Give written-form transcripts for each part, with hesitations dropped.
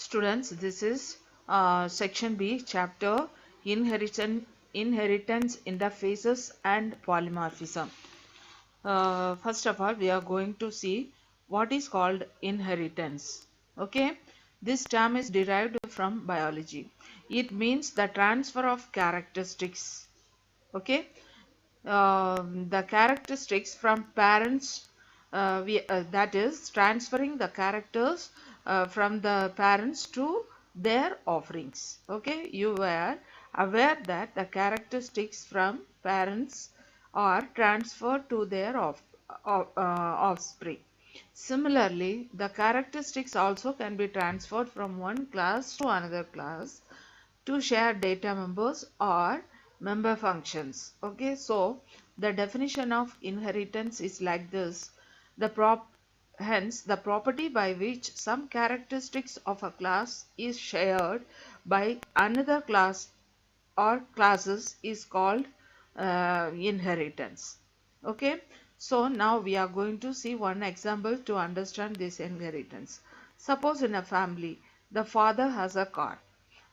Students, this is section B, chapter Inheritance, Interfaces and Polymorphism. First of all, we are going to see what is called inheritance. Okay, this term is derived from biology. It means the transfer of characteristics. Okay, the characteristics from parents, that is transferring the characters from the parents to their offerings. Okay, you were aware that the characteristics from parents are transferred to their offspring. Similarly, the characteristics also can be transferred from one class to another class to share data members or member functions. Okay, so the definition of inheritance is like this. Hence, the property by which some characteristics of a class is shared by another class or classes is called inheritance. Okay, so now we are going to see one example to understand this inheritance. Suppose in a family, the father has a car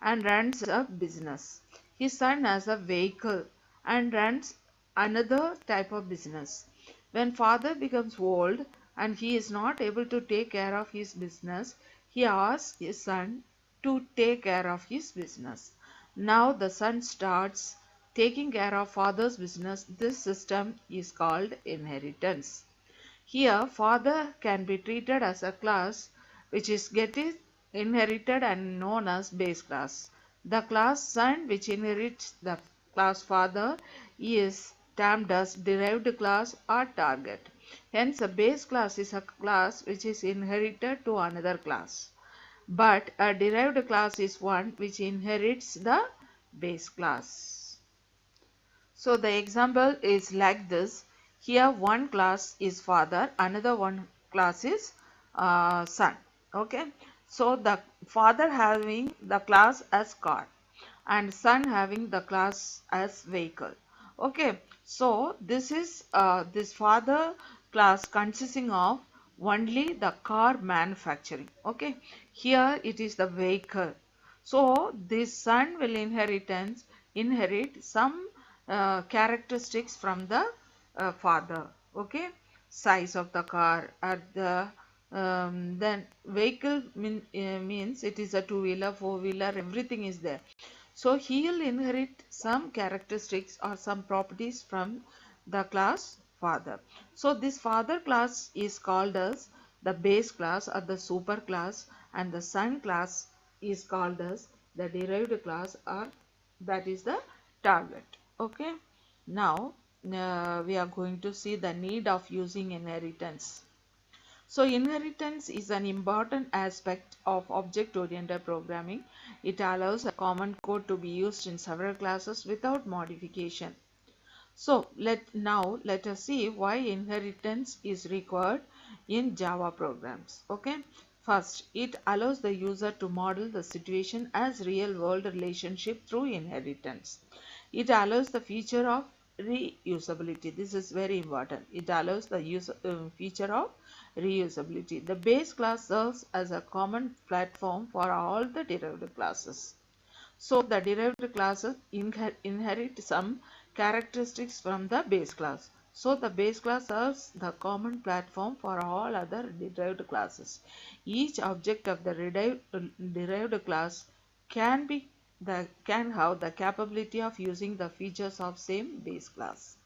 and runs a business. His son has a vehicle and runs another type of business. When father becomes old and he is not able to take care of his business, he asks his son to take care of his business. Now the son starts taking care of father's business. This system is called inheritance. Here, father can be treated as a class which is getting inherited and known as base class. The class son which inherits the class father is termed as derived class or target. Hence, a base class is a class which is inherited to another class. But a derived class is one which inherits the base class. So the example is like this. Here one class is father, another one class is son. Okay. So the father having the class as car and son having the class as vehicle. Okay. So this is this father class consisting of only the car manufacturing. Okay. Here it is the vehicle. So this son will inherit some characteristics from the father. Okay, size of the car at the then vehicle means it is a two-wheeler, four-wheeler, everything is there. So he will inherit some characteristics or some properties from the class father. So this father class is called as the base class or the super class, and the son class is called as the derived class, or that is the target. Okay, now we are going to see the need of using inheritance. So inheritance is an important aspect of object-oriented programming. It allows a common code to be used in several classes without modification. So let us see why inheritance is required in Java programs. Okay. First, it allows the user to model the situation as real-world relationship through inheritance. It allows the feature of reusability. This is very important. It allows the feature of reusability. The base class serves as a common platform for all the derived classes. So the derived classes inherit some characteristics from the base class. So the base class serves the common platform for all other derived classes. Each object of the derived class can have the capability of using the features of same base class.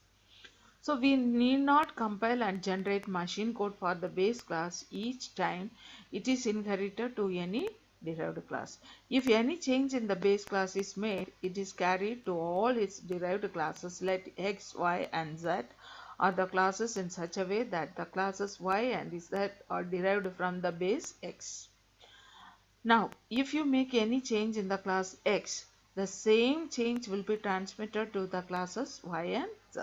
So we need not compile and generate machine code for the base class each time it is inherited to any derived class. If any change in the base class is made, it is carried to all its derived classes, let X, Y and Z are the classes in such a way that the classes Y and Z are derived from the base X. Now, if you make any change in the class X, the same change will be transmitted to the classes Y and Z.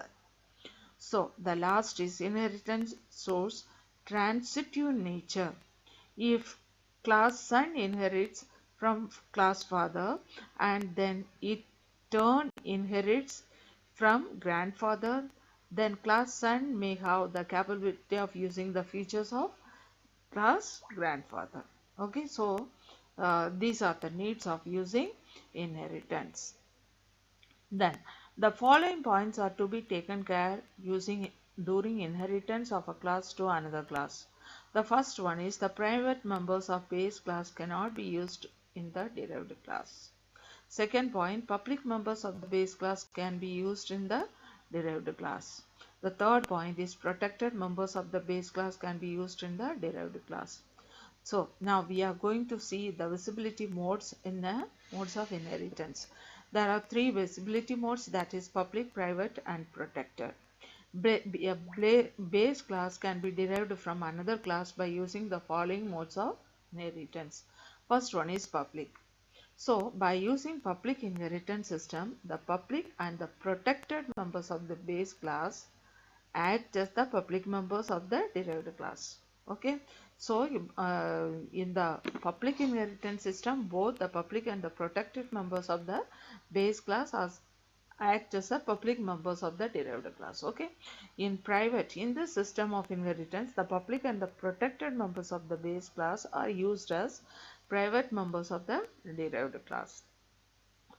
So, the last is inheritance source transitive nature. If class son inherits from class father and then it turn inherits from grandfather, then class son may have the capability of using the features of class grandfather. Okay, so These are the needs of using inheritance. Then the following points are to be taken care using during inheritance of a class to another class. The first one is the private members of base class cannot be used in the derived class. Second point, public members of the base class can be used in the derived class. The third point is protected members of the base class can be used in the derived class. So now we are going to see the visibility modes in the modes of inheritance. There are three visibility modes, that is public, private and protected. A base class can be derived from another class by using the following modes of inheritance. First one is public. So by using public inheritance system, the public and the protected members of the base class act as the public members of the derived class. Okay, so in the public inheritance system, both the public and the protected members of the base class act as the public members of the derived class. Okay, in private, in the system of inheritance, the public and the protected members of the base class are used as private members of the derived class.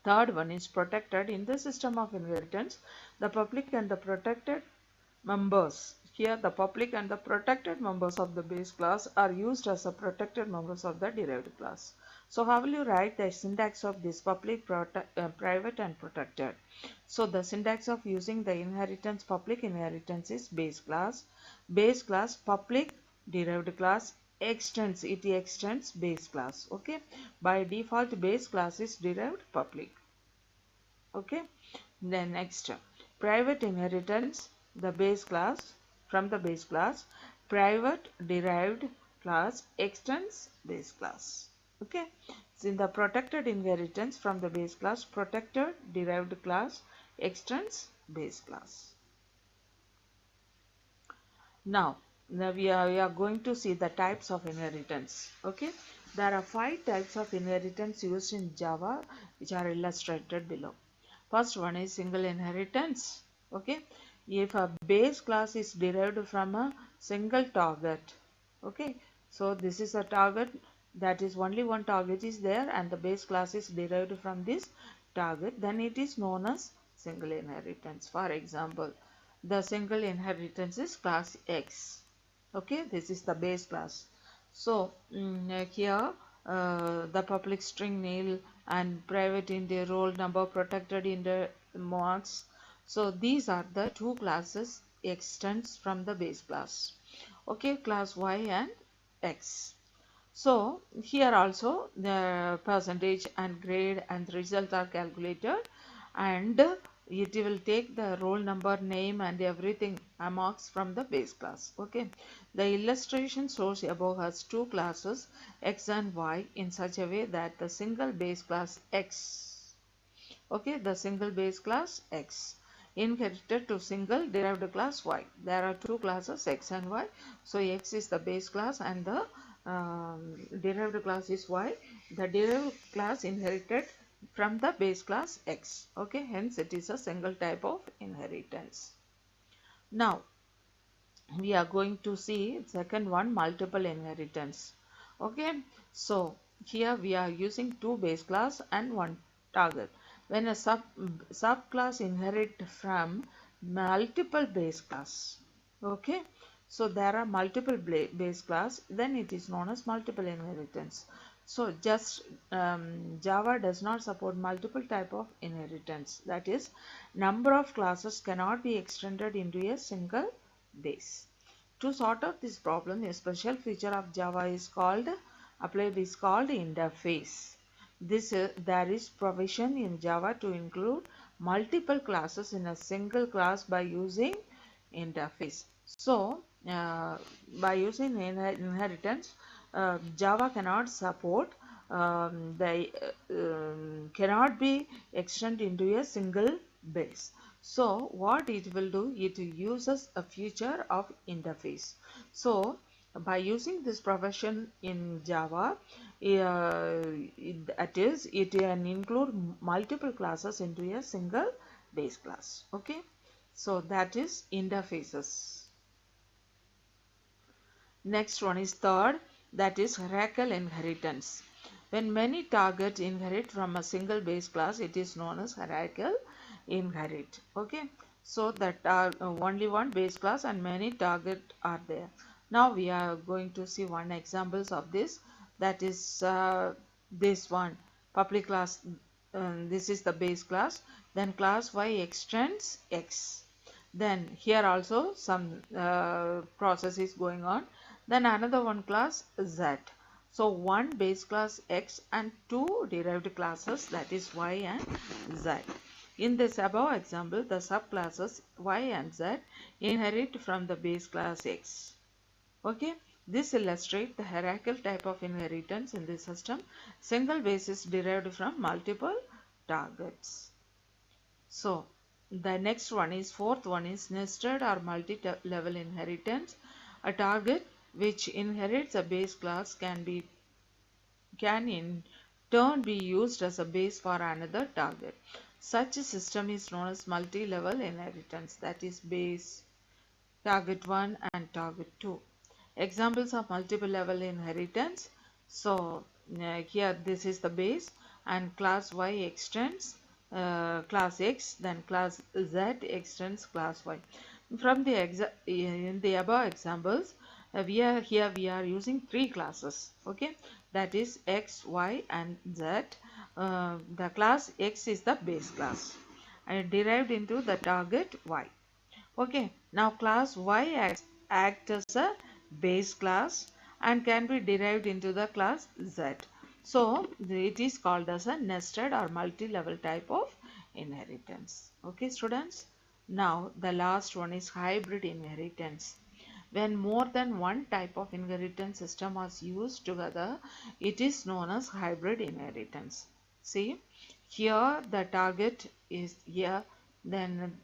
Third one is protected. In the system of inheritance, the public and the protected members. Here the public and the protected members of the base class are used as the protected members of the derived class. So how will you write the syntax of this public, private and protected? So the syntax of using the inheritance, public inheritance is base class, public, derived class, extends base class. Okay, by default base class is derived public. Okay, then next, private inheritance, the base class, from the base class, private derived class extends base class. Okay, so in the protected inheritance from the base class, protected derived class extends base class. Now we are going to see the types of inheritance. Okay, there are 5 types of inheritance used in Java, which are illustrated below. First one is single inheritance. Okay, if a base class is derived from a single target. Okay, so this is a target, that is only one target is there and the base class is derived from this target, then it is known as single inheritance. For example, the single inheritance is class X. Okay, this is the base class. So here the public string nil and private integer roll number, protected integer marks. So these are the two classes extends from the base class. Okay, class Y and X. So here also the percentage and grade and the result are calculated, and it will take the roll number, name and everything marks from the base class. Okay, the illustration shows above has two classes X and Y in such a way that the single base class X, okay, the single base class X inherited to single derived class Y. There are two classes X and Y. So X is the base class and the derived class is Y. The derived class inherited from the base class X. Okay, hence it is a single type of inheritance. Now we are going to see second one, multiple inheritance. Okay, so here we are using two base class and one target. When a subclass inherit from multiple base class, okay, so there are multiple base class, then it is known as multiple inheritance. So just Java does not support multiple type of inheritance, that is number of classes cannot be extended into a single base. To sort out this problem, a special feature of Java is called interface. There is provision in Java to include multiple classes in a single class by using interface. So by using inheritance, Java cannot support cannot be extended into a single base. So what it will do, it uses a feature of interface. So by using this provision in Java, it can include multiple classes into a single base class. Okay, so that is interfaces. Next one is third, that is hierarchical inheritance. When many targets inherit from a single base class, it is known as hierarchical inherit. Okay, so that are only one base class and many target are there. Now we are going to see one examples of this, that is this one public class. This is the base class, then class Y extends X, then here also some process is going on, then another one class Z. So one base class X and two derived classes, that is Y and Z. In this above example, the subclasses Y and Z inherit from the base class X. Okay, this illustrates the hierarchical type of inheritance in this system. Single base is derived from multiple targets. So the next one is, fourth one is nested or multi-level inheritance. A target which inherits a base class can in turn be used as a base for another target. Such a system is known as multi-level inheritance, that is base, target 1 and target 2. Examples of multiple level inheritance. So here this is the base and class Y extends class X, then class Z extends class Y. From the in the above examples, we are using three classes. Okay, that is X, Y and Z. The class X is the base class and derived into the target Y. Okay, now class Y act as a base class and can be derived into the class Z. So it is called as a nested or multi-level type of inheritance. Okay, students. Now the last one is hybrid inheritance. When more than one type of inheritance system is used together, it is known as hybrid inheritance. See, here the target is here, then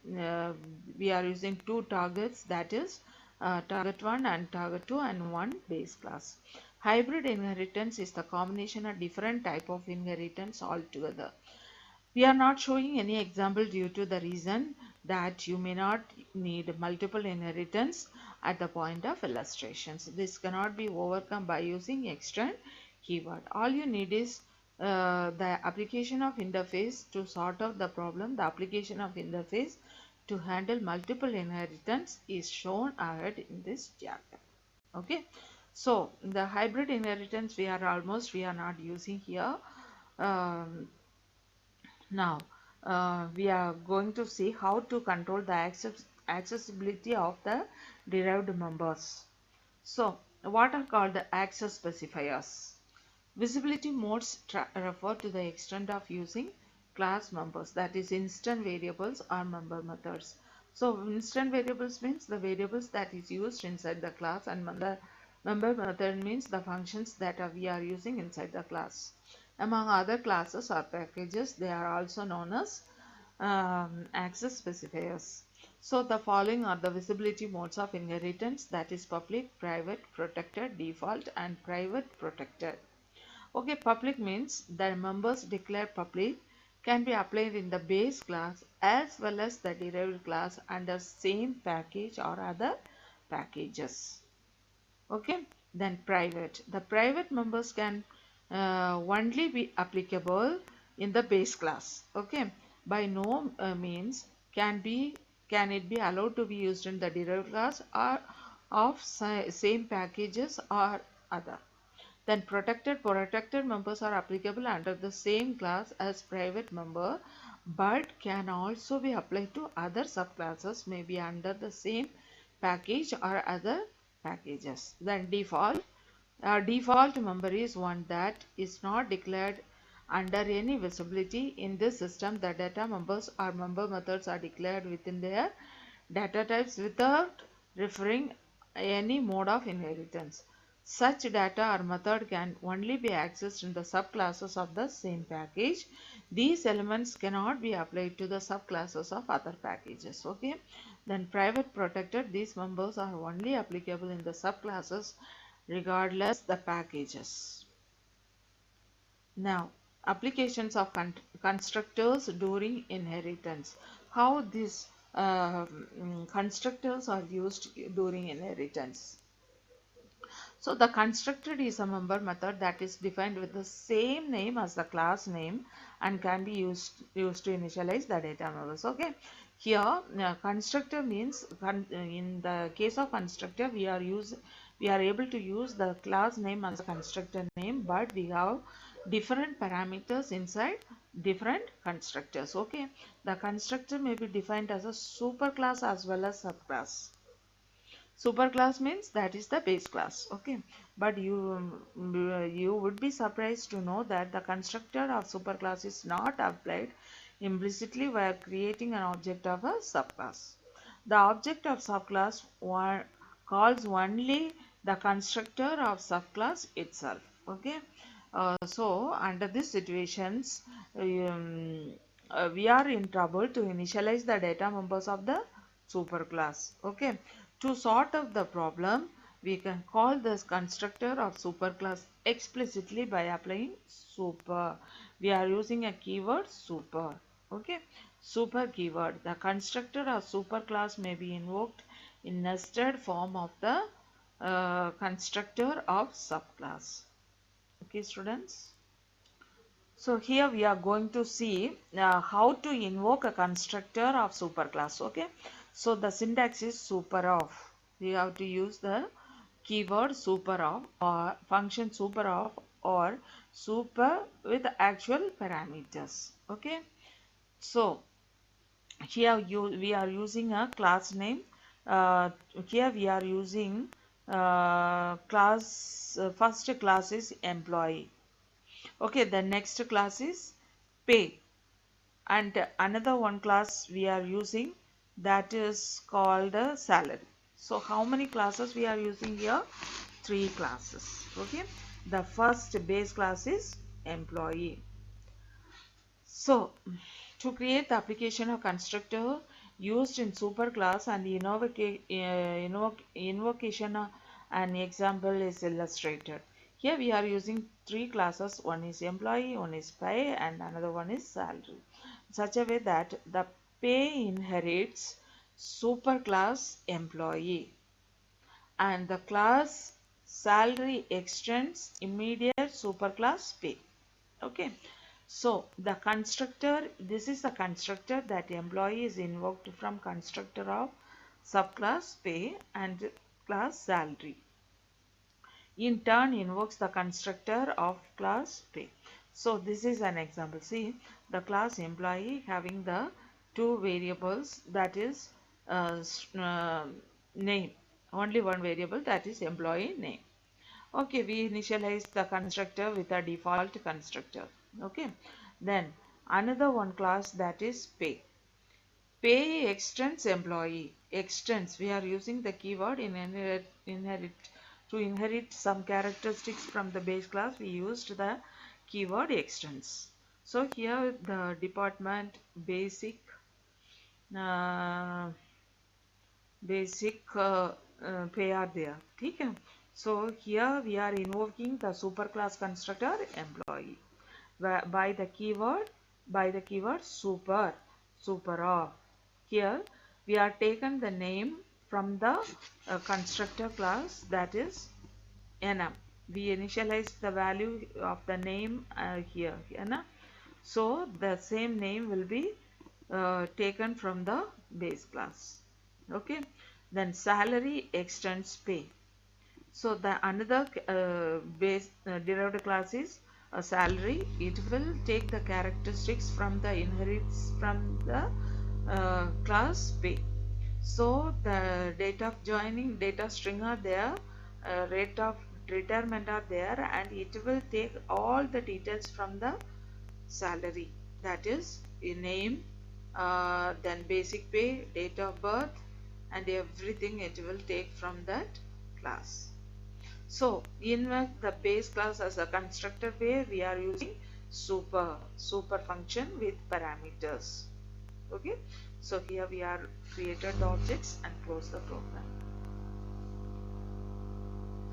we are using two targets, that is target 1 and target 2 and one base class. Hybrid inheritance is the combination of different type of inheritance altogether. We are not showing any example due to the reason that you may not need multiple inheritance at the point of illustrations. This cannot be overcome by using extend keyword. All you need is the application of interface to sort out the problem. The application of interface to handle multiple inheritance is shown ahead in this diagram. Okay, so the hybrid inheritance we are not using here. Um, Now, we are going to see how to control the accessibility of the derived members. So, what are called the access specifiers? Visibility modes refer to the extent of using class members, that is instant variables or member methods. So, instant variables means the variables that is used inside the class, and the member method means the functions that we are using inside the class. Among other classes or packages, they are also known as access specifiers. So the following are the visibility modes of inheritance, that is public, private, protected, default and private protected. Okay, public means the members declared public can be applied in the base class as well as the derived class under same package or other packages. Okay, then private. The private members can only be applicable in the base class. Okay, by no means can it be allowed to be used in the derived class or of same packages or other. Then protected members are applicable under the same class as private member, but can also be applied to other subclasses, maybe under the same package or other packages. Then default. A default member is one that is not declared under any visibility. In this system, the data members or member methods are declared within their data types without referring any mode of inheritance. Such data or method can only be accessed in the subclasses of the same package. These elements cannot be applied to the subclasses of other packages. Okay. Then private protected, these members are only applicable in the subclasses regardless the packages. Now, applications of constructors during inheritance. How these constructors are used during inheritance. So the constructed is a member method that is defined with the same name as the class name and can be used to initialize the data members. Okay, here constructor means in the case of constructor we are able to use the class name as a constructor name, but we have different parameters inside different constructors. Okay, the constructor may be defined as a superclass as well as subclass. Superclass means that is the base class. Okay, but you would be surprised to know that the constructor of superclass is not applied implicitly while creating an object of a subclass. The object of subclass calls only the constructor of subclass itself. Okay, so under these situations, we are in trouble to initialize the data members of the superclass. Okay, to sort out the problem, we can call this constructor of superclass explicitly by applying super. We are using a keyword super. Okay, super keyword. The constructor of superclass may be invoked in nested form of the constructor of subclass. Okay, students. So here we are going to see how to invoke a constructor of superclass. Okay, so the syntax is super of. We have to use the keyword super of or function super of or super with actual parameters. Okay, so here we are using a class name. Uh, Here we are using first class is employee. Okay, the next class is pay, and another one class we are using that is called salary. So how many classes we are using here? Three classes. Okay, the first base class is employee. So to create the application of constructor used in superclass and invocation, an example is illustrated. Here we are using three classes. One is employee, one is pay, and another one is salary. Such a way that the pay inherits superclass employee and the class salary extends immediate superclass pay. Okay, so the constructor, this is the constructor that employee is invoked from constructor of subclass pay and class salary. In turn invokes the constructor of class pay. So this is an example. See, the class employee having the two variables, that is name, only one variable, that is employee name. Okay, we initialize the constructor with a default constructor. Okay, then another one class that is pay. Pay extends employee. Extends, we are using the keyword in inherit. To inherit some characteristics from the base class, we used the keyword extends. So here the department basic uh, pay are there. Okay. So here we are invoking the superclass constructor employee by the keyword super of. Here we are taken the name from the constructor class, that is nm. We initialize the value of the name here, nm. So the same name will be taken from the base class. Okay, then salary extends pay. So the another base derived class is a salary. It will take the characteristics from the inherits from the class pay. So the date of joining, data string are there, rate of retirement are there, and it will take all the details from the salary, that is a name, then basic pay, date of birth, and everything it will take from that class. So in the base class as a constructor pay, we are using super function with parameters. Okay, so here we are created the objects and close the program.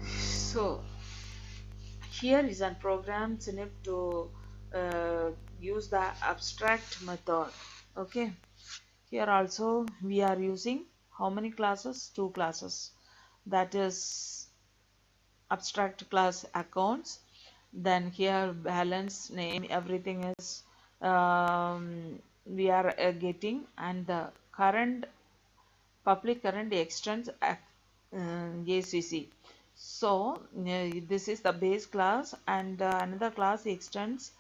So here is a program Synip to use the abstract method. Okay, here also we are using how many classes? Two classes, that is abstract class accounts. Then here balance name everything is we are getting, and the current public current extends ACC. So this is the base class, and another class extends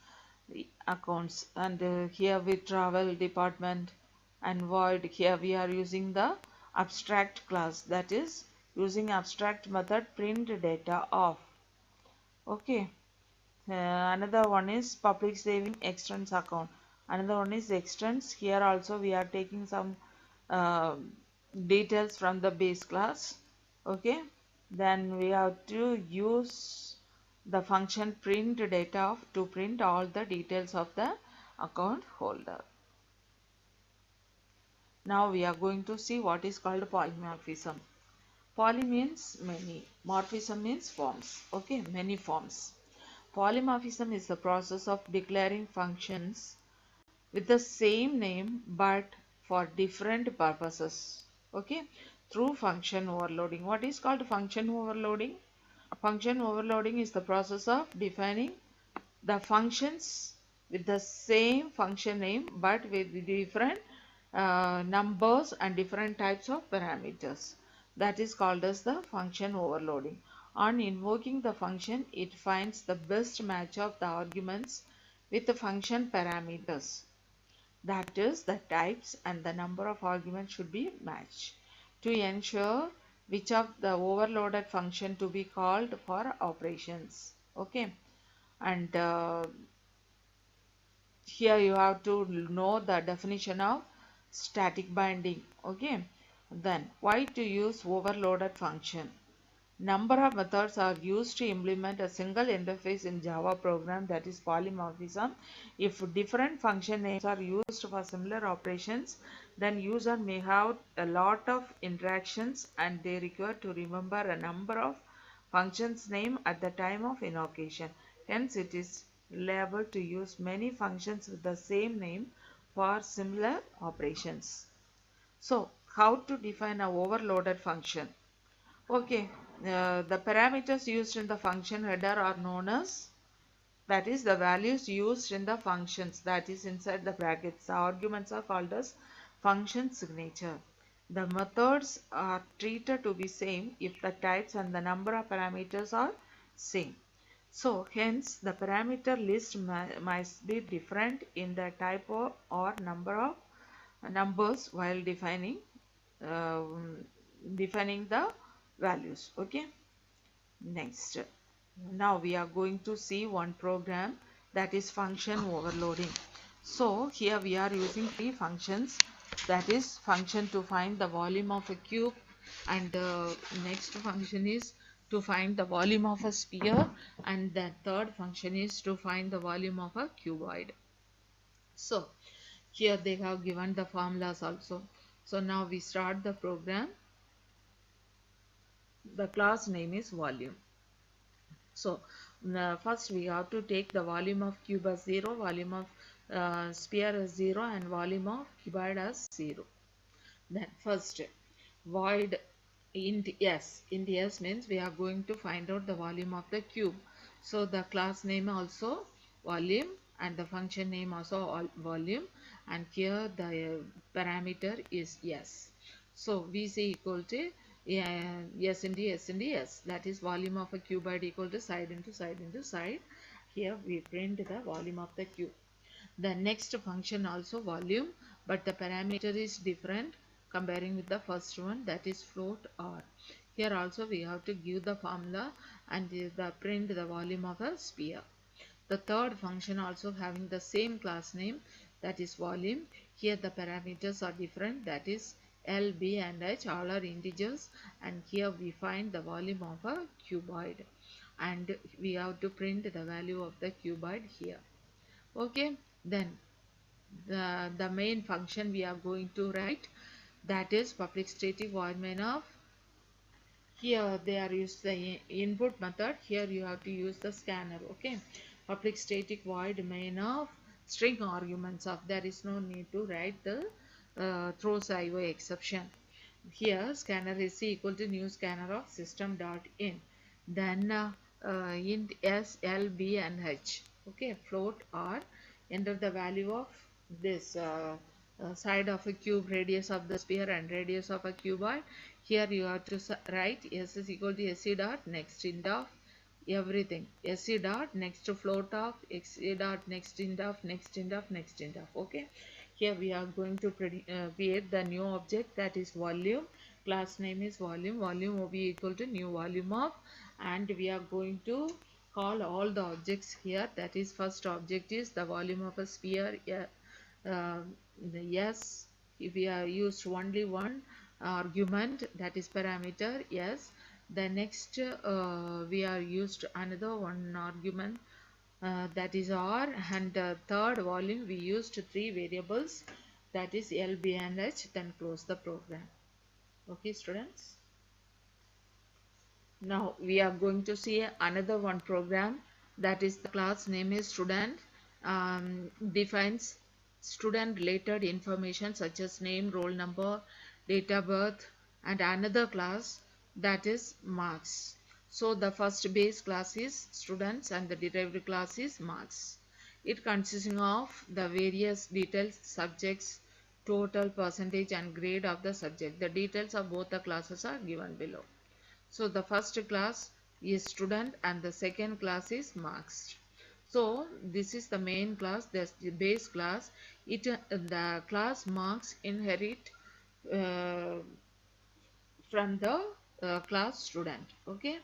the accounts, and here we travel department and void. Here we are using the abstract class, that is using abstract method print data of. Okay. Another one is public saving extends account. Another one is extends. Here also we are taking some uh, details from the base class. Okay. Then we have to use the function print data of to print all the details of the account holder. Now we are going to see what is called polymorphism. Poly means many, morphism means forms. Okay, many forms. Polymorphism is the process of declaring functions with the same name but for different purposes. Okay, through function overloading. What is called function overloading? Function overloading is the process of defining the functions with the same function name but with different numbers and different types of parameters. That is called as the function overloading. On invoking the function, it finds the best match of the arguments with the function parameters. That is, the types and the number of arguments should be matched to ensure which of the overloaded function to be called for operations. Okay, and here you have to know the definition of static binding. Okay, then why to use overloaded function? Number of methods are used to implement a single interface in Java program, that is polymorphism. If different function names are used for similar operations, then user may have a lot of interactions and they require to remember a number of functions name at the time of invocation. Hence it is liable to use many functions with the same name for similar operations. So how to define a overloaded function? Okay, the parameters used in the function header are known as, that is the values used in the functions, that is inside the brackets. The arguments are called as function signature. The methods are treated to be same if the types and the number of parameters are same. So hence the parameter list must be different in the type or number of numbers while um, defining the values. Okay, next, now we are going to see one program, that is function overloading. So here we are using three functions, that is function to find the volume of a cube, and the next function is to find the volume of a sphere, and the third function is to find the volume of a cuboid. So here they have given the formulas also. So now we start the program. The class name is volume. So first we have to take the volume of cube as 0, volume of sphere as 0, and volume of cuboid as 0. Then first void int s. Int s means we are going to find out the volume of the cube. So the class name also volume and the function name also volume, and here the parameter is s. So vc equal to s into s into s, that is volume of a cuboid equal to side into side into side. Here we print the volume of the cube. The next function also volume, but the parameter is different comparing with the first one, that is float r. Here also we have to give the formula and print the volume of a sphere. The third function also having the same class name, that is volume. Here the parameters are different, that is L, B and H all are integers, and here we find the volume of a cuboid and we have to print the value of the cuboid here. Okay, then the main function we are going to write, that is public static void main of. Here they are used the input method, here you have to use the scanner. Okay, public static void main of string arguments of, there is no need to write the throws IO exception. Here scanner is equal to new scanner of system dot in. then int s, l, b and h. Okay, float or enter the value of this side of a cube, radius of the sphere and radius of a cuboid. Here you have to write s is equal to sc dot next int of everything, sc dot next to float of sc dot next int of next int of next int of. Okay, here we are going to create the new object, that is volume. Class name is volume. Volume will be equal to new volume of, and we are going to call all the objects here. That is, first object is the volume of a sphere. Yeah, yes, if we are used only one argument, that is parameter yes. The next we are used another one argument, that is r, and third volume we used three variables, that is l, b and h. Then close the program. Okay students, now we are going to see another one program, that is the class name is student. Defines student related information such as name, roll number, date of birth, and another class, that is marks. So the first base class is students and the derived class is marks. It consisting of the various details, subjects, total, percentage and grade of the subject. The details of both the classes are given below. So the first class is student and the second class is marks. So this is the main class, the base class. The class marks inherit uh, from the class student. Okay,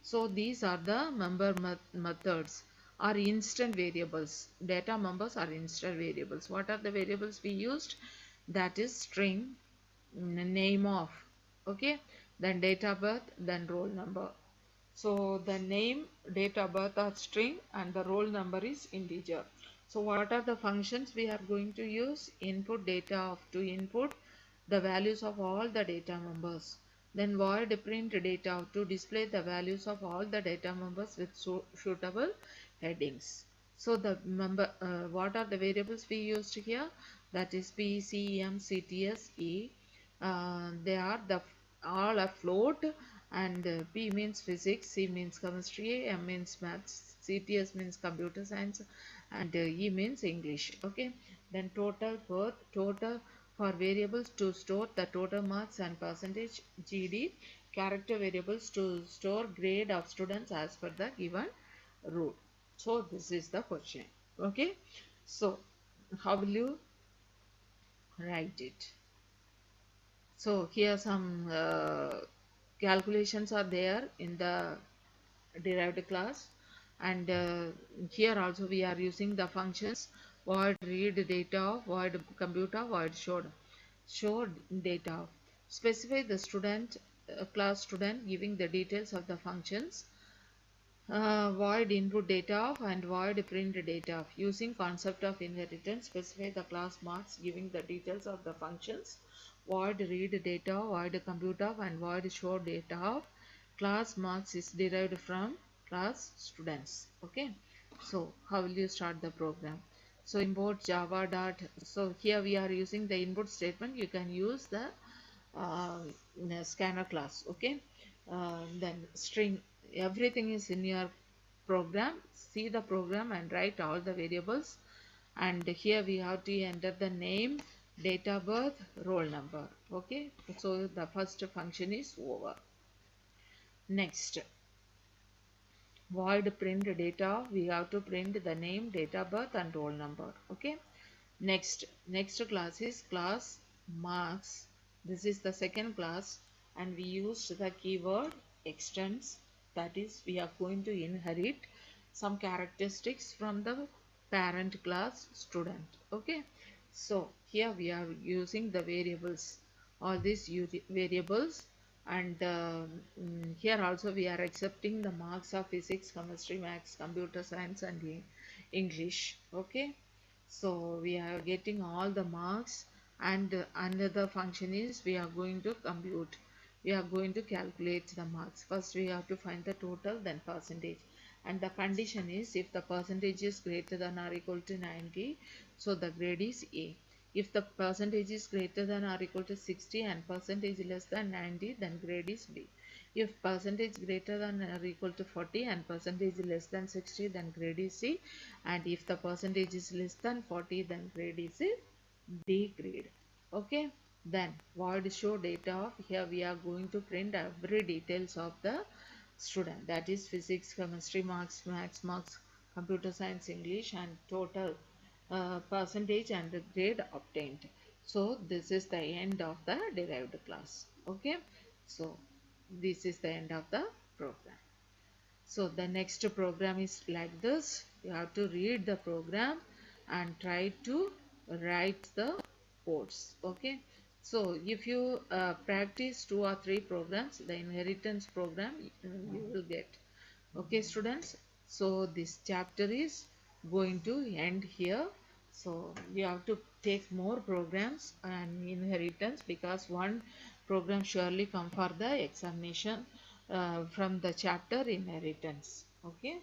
so these are the member methods or instant variables. Data members are instant variables. What are the variables we used? That is string, name of, okay, then date of birth, then roll number. So the name, date of birth are string and the roll number is integer. So what are the functions we are going to use? Input data of to input the values of all the data members. Then void print data to display the values of all the data members with suitable headings. So the what are the variables we used here? That is p, c, m, c, t, s, e. They are the all are float, and p means physics, c means chemistry, m means maths, cts means computer science, and e means English. Okay, then total worth, total for variables to store the total marks and percentage, gd character variables to store grade of students as per the given rule. So this is the question. Okay, so how will you write it? So here some calculations are there in the derived class, and here also we are using the functions void read data, void computer, void show data. Specify the student, class student, giving the details of the functions, void input data of and void print data of. Using concept of inheritance, specify the class marks giving the details of the functions, void read data, void compute of and void show data of. Class marks is derived from class students. Okay, so how will you start the program? So import java dot, so here we are using the input statement. You can use the uh, scanner class. Okay, then string, everything is in your program. See the program and write all the variables, and here we have to enter the name, date of birth, roll number. Okay, so the first function is over. Next, void print data, we have to print the name, date of birth and roll number. Okay, next class is class marks. This is the second class, and we used the keyword extends. That is, we are going to inherit some characteristics from the parent class student. Okay, so here we are using the variables, all these variables, and here also we are accepting the marks of physics, chemistry, maths, computer science and English. Okay, so we are getting all the marks, and another function is we are going to compute, we are going to calculate the marks. First we have to find the total, then percentage, and the condition is if the percentage is greater than or equal to 90, so the grade is A. If the percentage is greater than or equal to 60 and percentage less than 90, then grade is B. If percentage greater than or equal to 40 and percentage less than 60, then grade is C, and if the percentage is less than 40, then grade is D grade. Okay, then void show data of, here we are going to print every details of the student, that is physics, chemistry marks, maths marks, computer science, English, and total percentage and the grade obtained. So this is the end of the derived class. Okay, so this is the end of the program. So the next program is like this. You have to read the program and try to write the codes. Okay, so if you practice 2 or 3 programs, the inheritance program you will get. Okay students, so this chapter is going to end here. So you have to take more programs and inheritance, because one program surely come for the examination from the chapter inheritance. Okay.